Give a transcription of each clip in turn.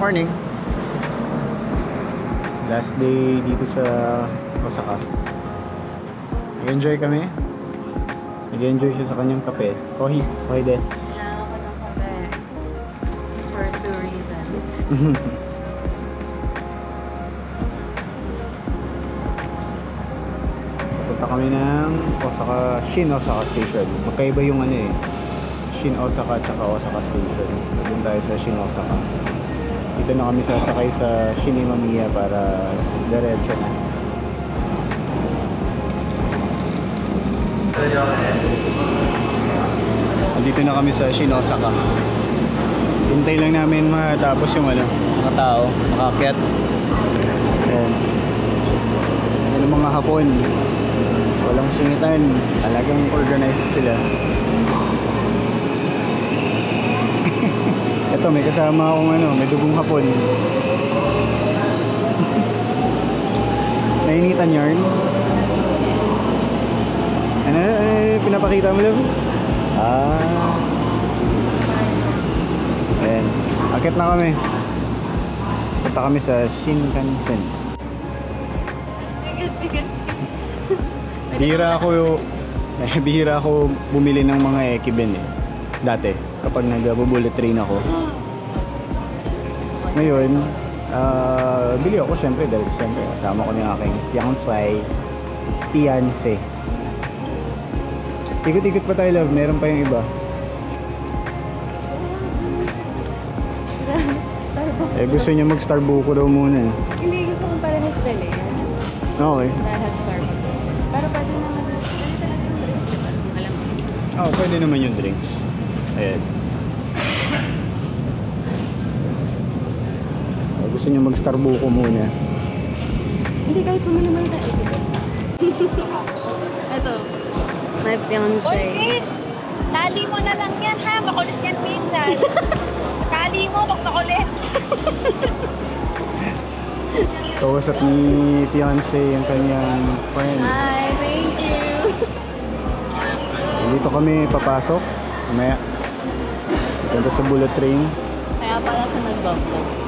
Morning. Last day dito sa Osaka. Nag-enjoy kami. Nag-enjoy siya sa kanyang kape. Kohi des. Kailangan ko ng kape. For 2 reasons. Punta kami ng Shin Osaka Station. Magkaiba yung ano eh. Shin Osaka at saka Osaka Station. Doon tayo sa Shin Osaka. Dito na kami sasakay sa Shinimamiya para diretso na. Dito na kami sa Shin Osaka. Hintay lang namin matapos yung ano, mga tao, makaakyat. Ayan. Ano mga Hapon. Walang singitan. Talagang organized sila. Ito, may kasama akong ano, may dugong Hapon. Nainitan yarn. Ano, pinapakita mo lang? Ayan. Akit na kami. Punta kami sa Shinkansen. Bihira ako bumili ng mga ekiben eh. Dati, kapag nag-bullet train ako. Ngayon, bili ako syempre dahil siyempre kasama ko ng aking fiancé. Ikot-ikot pa tayo, love. Meron pa yung iba. Eh, gusto niya mag-Starbucks daw muna. Hindi, gusto kong paramis dali. Okay. Lahat Starbucks. Pero pwede naman, pwede talaga yung drinks, diba? Alam mo. Oo, pwede naman yung drinks. Ayan. Gusto niya mag-Starbucks muna. Hindi, kahit bumili mo yung tayo. Ito. My fiancé. Oy, Chris! Tali mo na lang yan, ha? Makulit yan, minsan. Tali mo, wag makulit. Kausap ni fiancé yung kanyang friend. Hi, thank you. Dito kami papasok. Mamaya. Ganda sa bullet train. Kaya pala siya nag-vlog.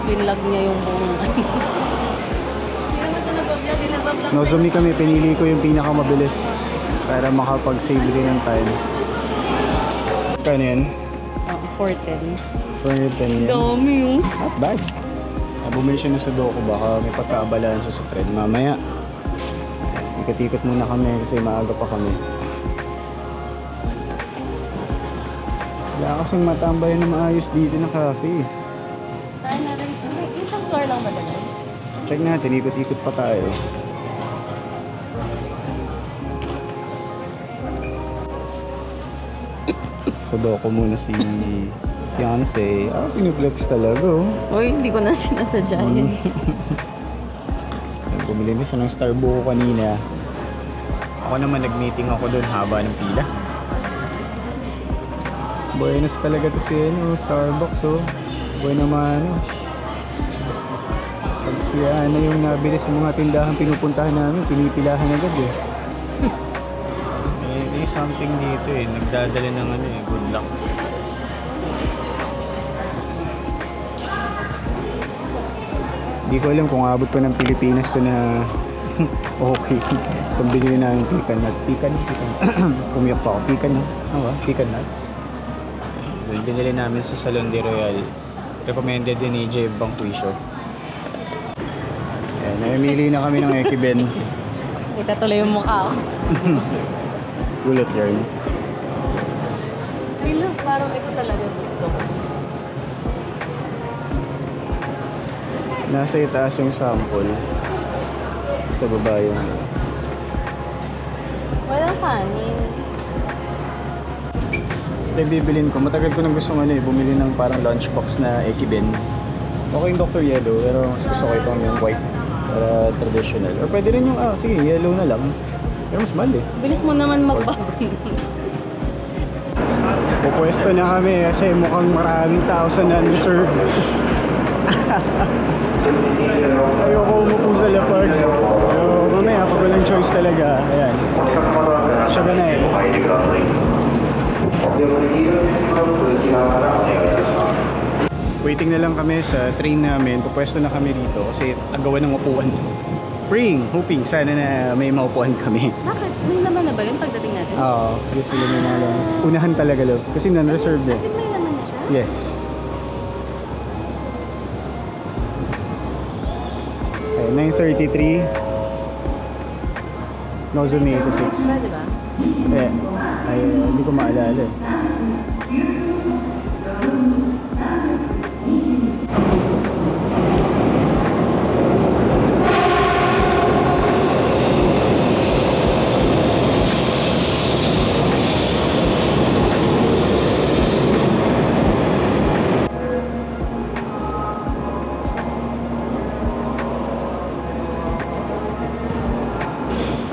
Binlog niya yung buong Hindi naman ito nag-vlog, hindi nag-vlog. Nozomi kami, pinili ko yung pinakamabilis para makapag-save rin ng time. Kano yan? 410. 410 yan. Dami yung. Not bad. Bumili siya ng Sudoku, baka may pagkaabalaan siya sa trend mamaya. Ikot-ikot muna kami kasi maaga pa kami. Wala kasing matambayan na maayos dito na cafe. Try na rin. Isang floor lang ba dala? Check natin, ikot-ikot pa tayo. Sudoku muna si fiancé. Piniflex talaga oh. Uy, hindi ko na sinasadya yan. Bumili na siya ng Starbucks kanina. Ako naman nag-meeting ako doon, haba ng pila. Buenas talaga to si Starbucks oh. Buena mano. Pag siya na yung nabili sa mga tindahan pinupuntahan namin, pinipilahan agad eh. May something dito eh, nagdadala ng ano eh, good luck. Hindi ko alam kung abot pa ng Pilipinas to na okay. Itong binili na yung pecan nut. Umiyak pa ako. Pecan nuts. Binili namin sa Salon de Royal. Recommended din ni J. Bangquisio. Ayan, namimili na kami ng ekiben. Kita tuloy yung mukha ko. Bullet yarn. I love, parang ito talaga gusto ko. Nasa itaas yung sample. Sa baba yung Walang kanin. ito bibilin ko. Matagal ko nang gusto bumili ng parang lunchbox na ekiben. Okay yung Dr. Yellow, pero mas gusto ko itong yung white para traditional. Or pwede rin yung, sige, yellow na lang. Pero mas mahal eh. Bilis mo naman magbago. Pupwesto na kami kasi mukhang maraming tao sa non-reserve. Ayoko umupo sa lapag. Pero mamaya pag walang choice talaga, ayan. Siya na eh. Waiting na lang kami sa train namin. Pupwesto na kami dito kasi agawan ng upuan. Praying, hoping sana na may maupuan kami. Bakit? May laman na ba yun pagdating natin? Oo, yes, sila may mga lang. Unahan talaga love. Kasi non-reserved eh. Kasi may laman na siya? Yes. Okay, 9:33. No, Zone 86. Diba, diba? Eh, ay, hindi ko maalala eh.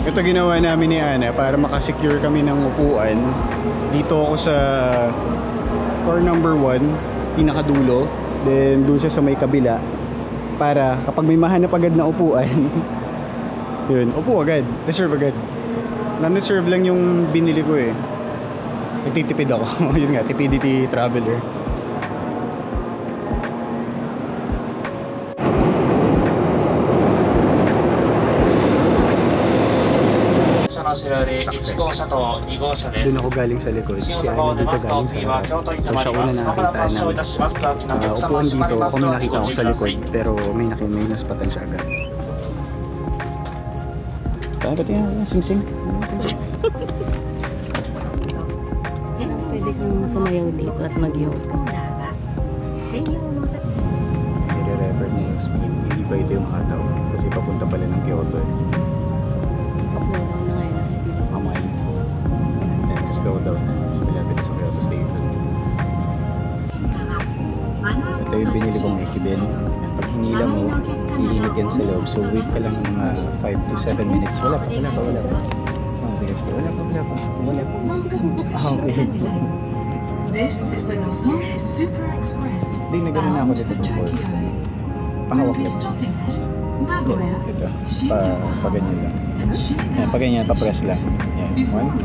Ito ginawa namin ni Ana para makasecure kami ng upuan. Dito ako sa car number 1, pinakadulo. Then doon siya sa may kabila. Para kapag may mahanap agad na upuan, yun, upo agad, reserve agad. Non-reserve lang yung binili ko eh. Nagtitipid ako. Yun nga, Tipidity Traveler. Doon ako galing sa likod. Si Ana dito galing sa harap. So siya una nakakita namin. Upuan dito, ako may nakita ako sa likod. Pero may naspatan siya agad. Kaya ba tingnan? Sing-sing? Pwede kang sumayaw dito at mag-yoga. I-refer niya yung speed. Hindi pa ito yung hataw. Kasi papunta pala ng Kyoto eh. Slow down na ngayon. Mamay. Ayan, slow down na. Kasi malapit na sa Kyoto Station. Ito yung binili kong Ekiben. Pag hinila mo, iinit yan sa loob. So wait ka lang mga 5 to 7 minutes. Wala pa. Bigas pa. Wala pa. Okay. This is the Nozomi Super Express. Hindi, nagano na ako dito before. Pahawak We'll be lang. stopping at Nagoya, Ito. Shinagawa, Paganyan lang. and Yan, paganyan, Shinagawa pa-press lang. Yan. 1,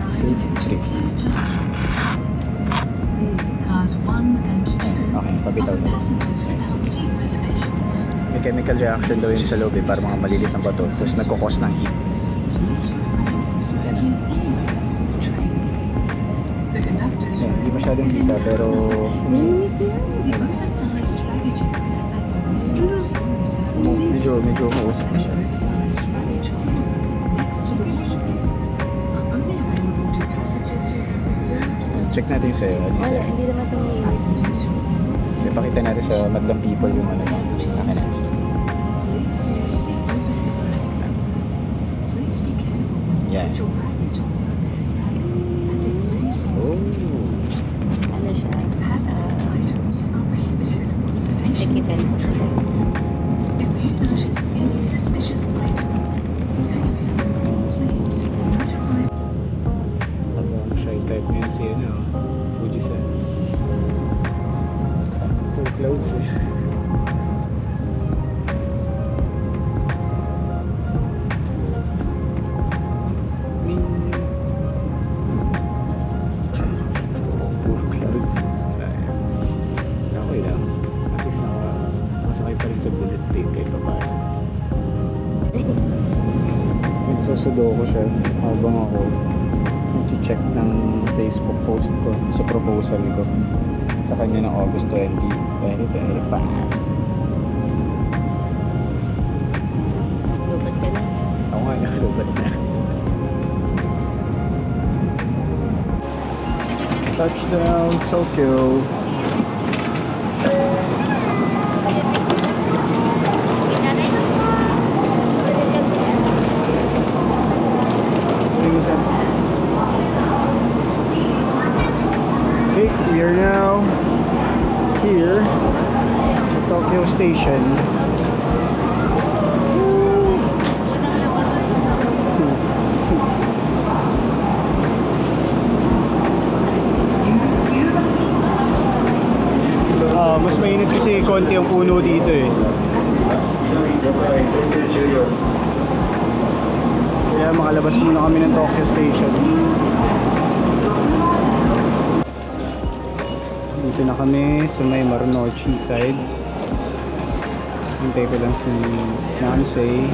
2, 3. Cars 1 and 2 Okay, pabitaw offer na. passengers without seat reservations. May chemical reaction daw yun sa loob eh, para mga malilit ng bato. Tapos nagkukos ng heat. Please refrain from smoking anywhere on the train. The conductors Yan, hindi masyadong kita pero the oversized baggage area at the rear medyo mausap na siya. oversized baggage hold next to the washrooms are only available to passengers who have reserved Check natin yung sa'yo. Wala, hindi naman itong mainit. passengers who So pakita natin sa Madlang People yung ano na. Akin na. please use the overhead railing. Please be careful when you Yeah. put your baggage on the overhead as it may fall. Oh. Ano siya? Hazardous items are prohibited on stations Ekiben. and trains. If you notice any suspicious item behavior, please notify. Shy type niyan si ano, Fuji-san. Full clouds eh. Full clouds. Okay lang. At least masakay pa rin sa bullet train kahit pa paano. Nagsusudo ko siya habang ako check ng Facebook post ko sa proposal ko sa kanya ng August 20, 2025. Lubat ka na. Ako nga, nakalubat na. Touchdown, Tokyo. Susan. Okay, we are now here sa Tokyo Station. Mas mainit kasi konti ang puno dito eh. Kaya makalabas muna kami ng Tokyo Station. Dito na kami sa may Marunouchi side. Hintay ko lang si Nansei.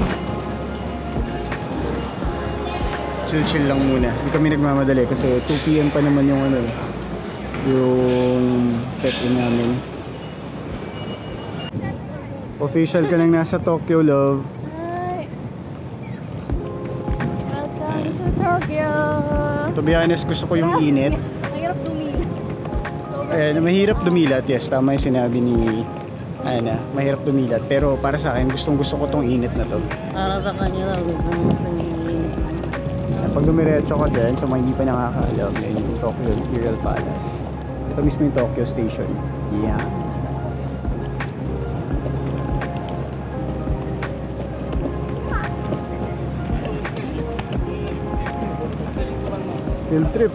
Chill lang muna. Hindi kami nagmamadali kasi 2 PM pa naman yung ano, yung check-in namin. Official ka lang nasa Tokyo, love. Hi! Welcome to Tokyo! To be honest, gusto ko yung init. Mahirap dumili. Mahirap dumilat, yes, tama yung sinabi ni Ana, mahirap dumilat, pero para sa akin gusto ko tong init na to. Para sa kanya lang, gusto mo Pag dumiretso ka dyan, sa mga hindi pa nakakaalam, yan yung Tokyo Imperial Palace. Ito mismo yung Tokyo Station. Yeah. Field trip.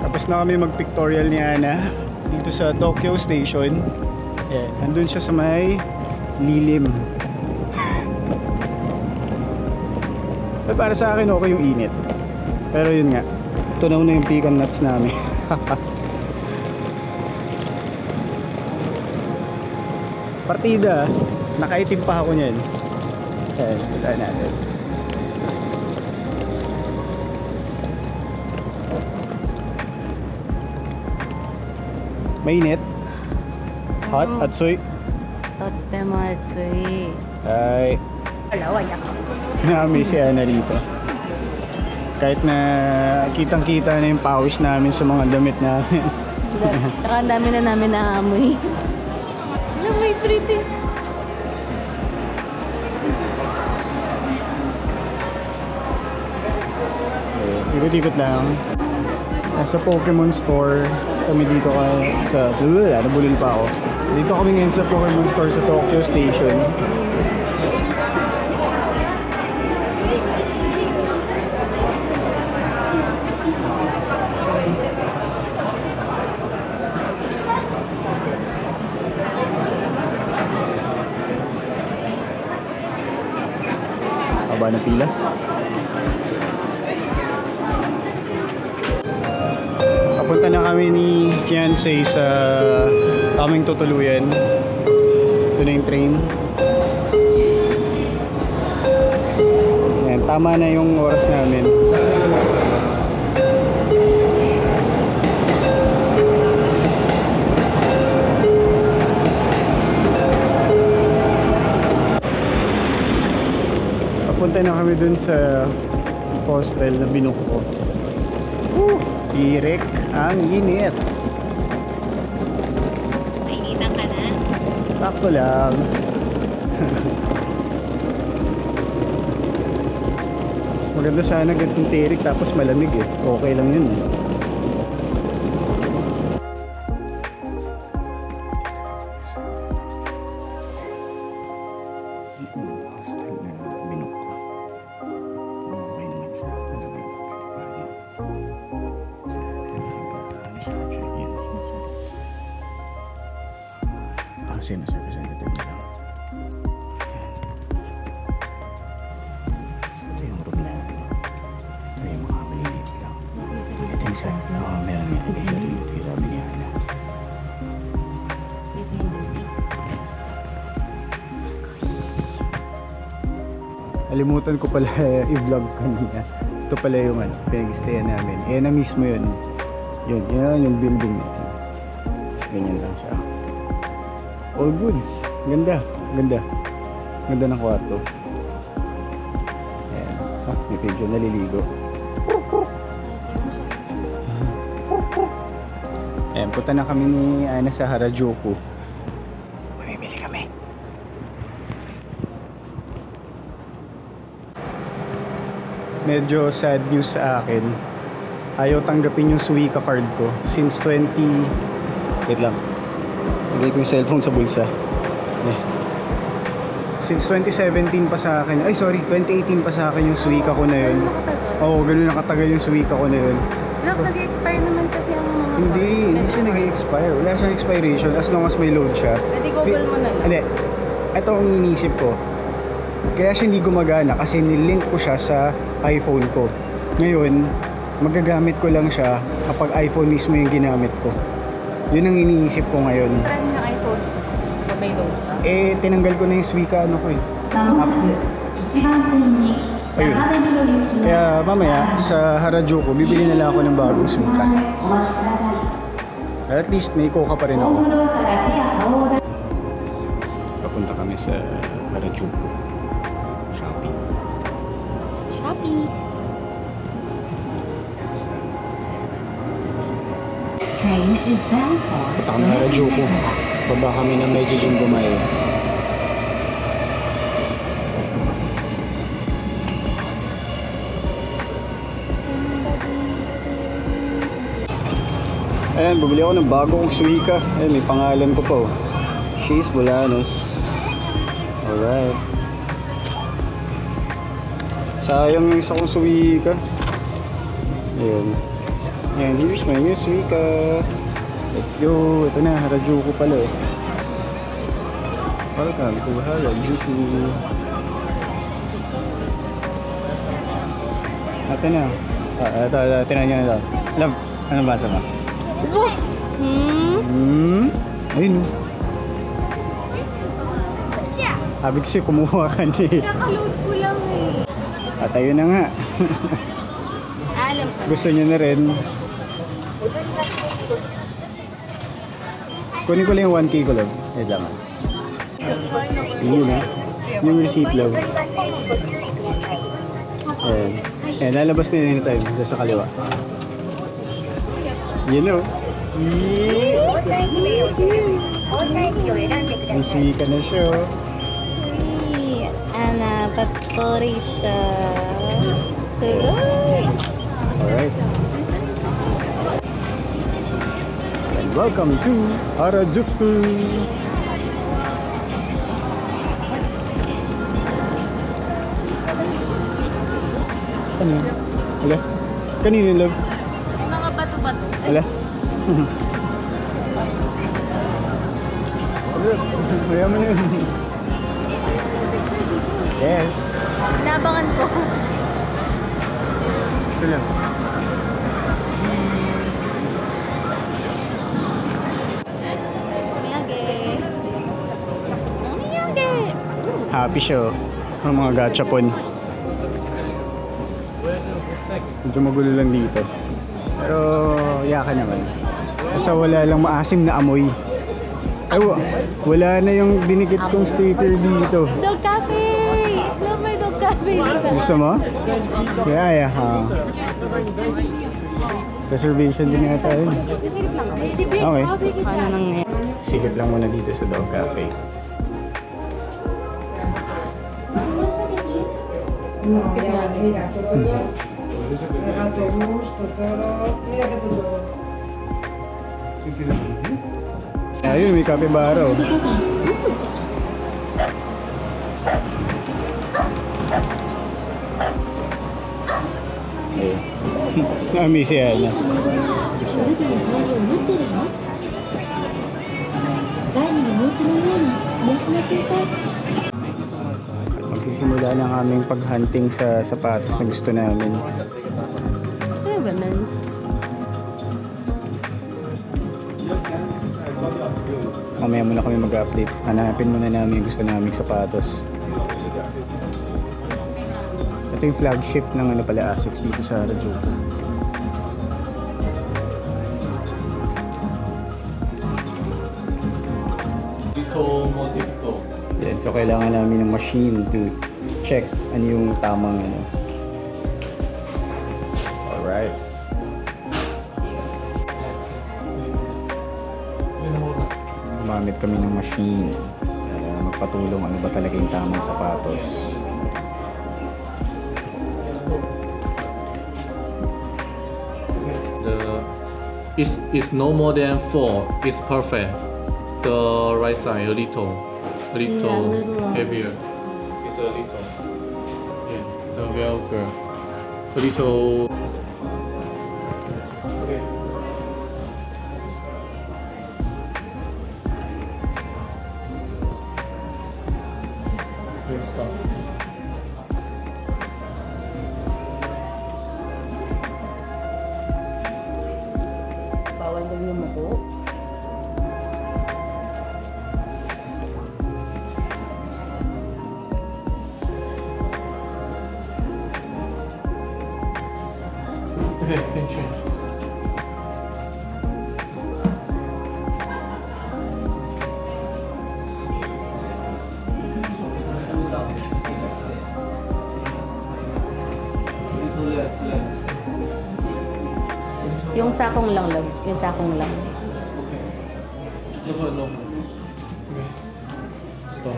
Tapos na kami mag-pictorial ni Ana dito sa Tokyo Station. Ayan, nandun siya sa may lilim. Para sa akin okay yung init. Pero yun nga, tunaw na yung pecan nuts namin. Partida, nakaitim pa ako niyan. Ayan, kita natin. Mainit? Hot? Atsui? Totemo atsui. Ay. Nami si Ana rito. Kahit na kitang-kita na yung pawis namin sa mga damit namin. Saka ang dami na namin naamoy. Alam mo, pretty. Ikot-ikot lang. Nasa Pokemon Store kami dito sa... nabulil pa ako. Dito kami ngayon sa Pokemon Store sa Tokyo Station. Haba ng pila. Papunta na kami ni fiancé sa aming tutuluyan. Ito na yung train. Ayan, tama na yung oras namin. Papunta na kami dun sa hostel na binook ko. Direk ang init. Nainitan ka na? Sakto lang. Maganda sana ganitong tirik tapos malamig eh. Okay lang yun. Hostel na binook ko. Okay naman siya. Malamig. Sales representative na lang. So ito yung room natin. Ito yung mga maliliit lang. Ito yung sa... meron nga. Ito yung sarili. Ito yung sabi niya. Dito yung dirty. Alimutan ko pala i-vlog kanina. Ito pala yung pinag-stayan namin. Na mismo yun. Yun yung building natin. Tapos ganyan lang siya. All goods. Ganda. Ganda ng kwarto. Ayan. May medyo naliligo. Ayan, punta na kami ni Ana sa Harajuku. Mamimili kami. Medyo sad news sa akin. Ayaw tanggapin yung Suica card ko since 20... Wait lang. Lagay ko yung cellphone sa bulsa. Since 2017 pa sa akin. Ay sorry, 2018 pa sa akin yung Suica ko na yun. Oo, ganun nakatagal yung Suica ko na yun. Look, nag-expire naman kasi ang mga Hindi siya nag-expire. Wala siyang expiration as long as may load siya. Pwede google mo na lang. Hindi. Ito ang inisip ko. Kaya siya hindi gumagana kasi nilink ko siya sa iPhone ko. Ngayon, magagamit ko lang siya kapag iPhone mismo yung ginamit ko. Yun ang iniisip ko ngayon. Try mo yung iPhone. May load. Eh, tinanggal ko na yung Suica ano ko eh. App. Ayun. Kaya mamaya, sa Harajuku, bibili na lang ako ng bagong Suica. At least, may Coca pa rin ako. Papunta kami sa Harajuku. Shopping. Shopee. Train is bound for Punta kami Harajuku. Baba kami ng medyo dyan bumayo. Ayan, bumili ako ng bagong Suica. Ayan, may pangalan ko pa oh. She's Bolanos. Alright. Sayang yung isa kong Suica. Ayan. Ayan, here's my new Suica. Let's go. Ito na, Harajuku pala eh. Welcome to Harajuku. Ito na. Ito na nyo na ito. Alam, anong basa ba? Ayun oh. Habig siya, kumuha ka niya. Nakaload ko lang eh. At ayun na nga. Alam ko. Gusto niyo na rin. Kunin ko lang yung 1K ko lang. Eh, lang. Yun na. Yung receipt lang. Ayan. Ayan, lalabas na yun anytime. Sa kaliwa. Yun o. May Suica na siya. Ana, Patori siya. Sulit. Alright. And welcome to Harajuku. Ano yun? Wala? Kanino yun, love? May mga bato-bato. Wala? Maya mo na yun. Yes. Inabangan ko. Ito lang. Miyage. Miyage. Happy siya oh. Ang mga gachapon. Medyo magulo lang dito. Pero yaka naman. Basta wala lang maasim na amoy. Ay, wala na yung dinikit kong sticker dito. Dog cafe! Love my dog cafe. Gusto mo? Yeah. Reservation din yata yun. Okay. Ano nang Sikip lang muna dito sa Dog Cafe. Ayun, may kapibara oh. Eh. Namiss yan. Magsisimula na ang aming paghunting sa sapatos na gusto namin. women's. Mamaya muna kami mag-update. Hanapin muna namin yung gusto naming sapatos. Ito yung flagship ng ano pala, Asics dito sa Harajuku. Yan, so kailangan namin ng machine to check ano yung tamang ano. Alright. Gumamit kami ng machine para magpatulong ano ba talaga yung tamang sapatos. It's no more than 4. It's perfect. The right side a little little. heavier. It's a little. Yeah, the Velcro. A little. Okay. Okay, stop. yumuko. Okay, can change. Yung sakong lang, love. Yung sakong lang. Okay. No. Okay. Stop.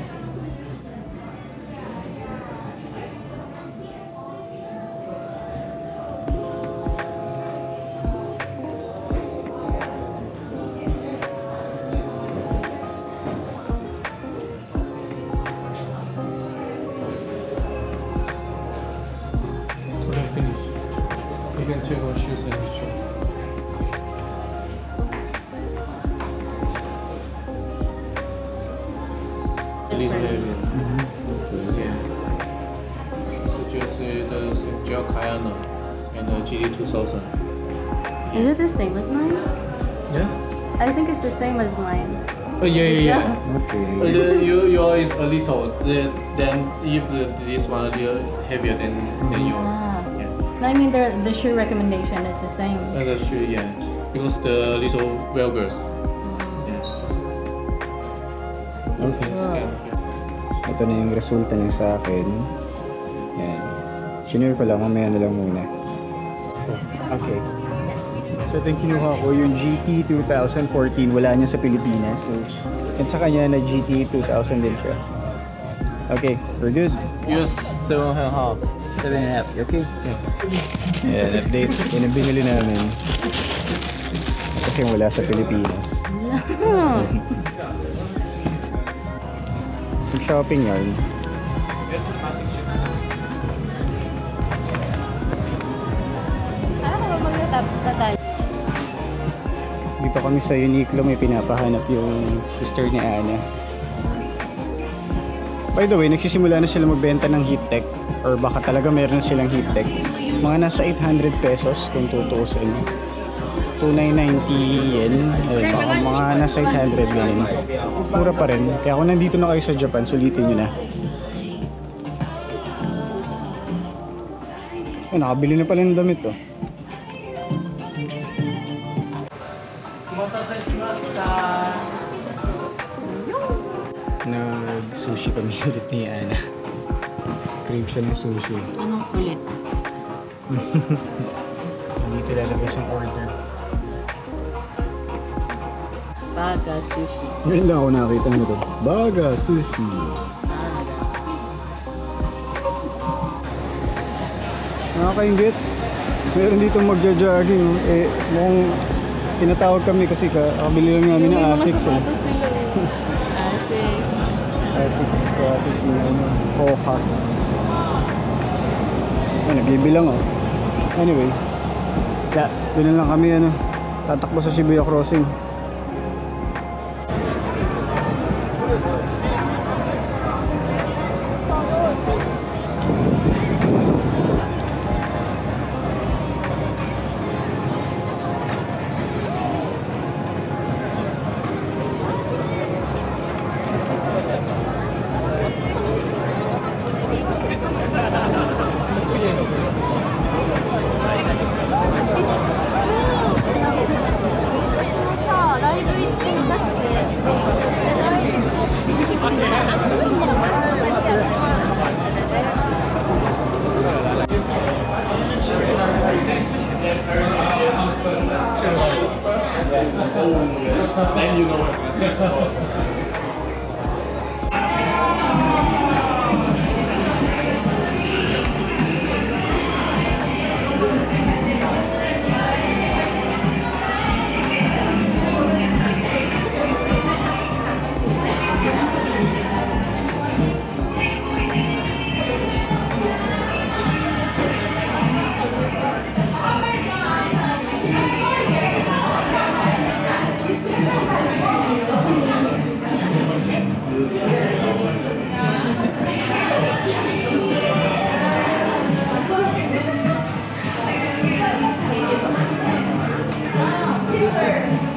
Okay, finish. You can take our shoes and shorts. A little heavier. Yeah. 这就是的是 Gel Kayana and the GD2000. Is it the same as mine? Yeah? I think it's the same as mine. Oh yeah. Okay. Your is a little. Then if this one a little heavier than yours. Ah. Yeah. No, I mean the shoe recommendation is the same. The shoe, yeah. Because the little Velgers. Yeah. Okay, scan here. Ito na yung resulta niya sa akin. Yan. Shinare ko lang, mamaya na lang muna. Okay. So ito yung kinuha ko, yung GT 2014, wala niya sa Pilipinas. So, and sa kanya na GT 2000 din siya. Okay, we're good. Use 7.5. 7.5, okay? Yan, update. Yan ang binili namin. Kasi wala sa Pilipinas. Yung shopping yarn. Ano ba magtatap tayo? Dito kami sa Uniqlo, may pinapahanap yung sister ni Ana. By the way, nagsisimula na sila magbenta ng heat tech or baka talaga meron silang heat tech. Mga nasa 800 pesos kung tutuusin. 2,990 yen. Ayun, baka mga nasa 800 na yun. Mura pa rin. Kaya kung nandito na kayo sa Japan, sulitin nyo na. Oh, nakabili na pala ng damit to. Nag-sushi kami ulit ni Ana. Crave siya ng sushi. Anong ulit? Dito lalabas yung order. Baga sushi. Ngayon lang ako nakakita nito. Baga sushi. Nakakaingit. Meron dito magja-jogging. Eh, mukhang tinatawag kami kasi kakabili lang namin ng Asics. Asics na ano. Hoka. Ah, nagbibilang oh. Anyway. Kaya, doon lang kami ano. Tatakbo sa Shibuya Crossing. Then you know. Sir.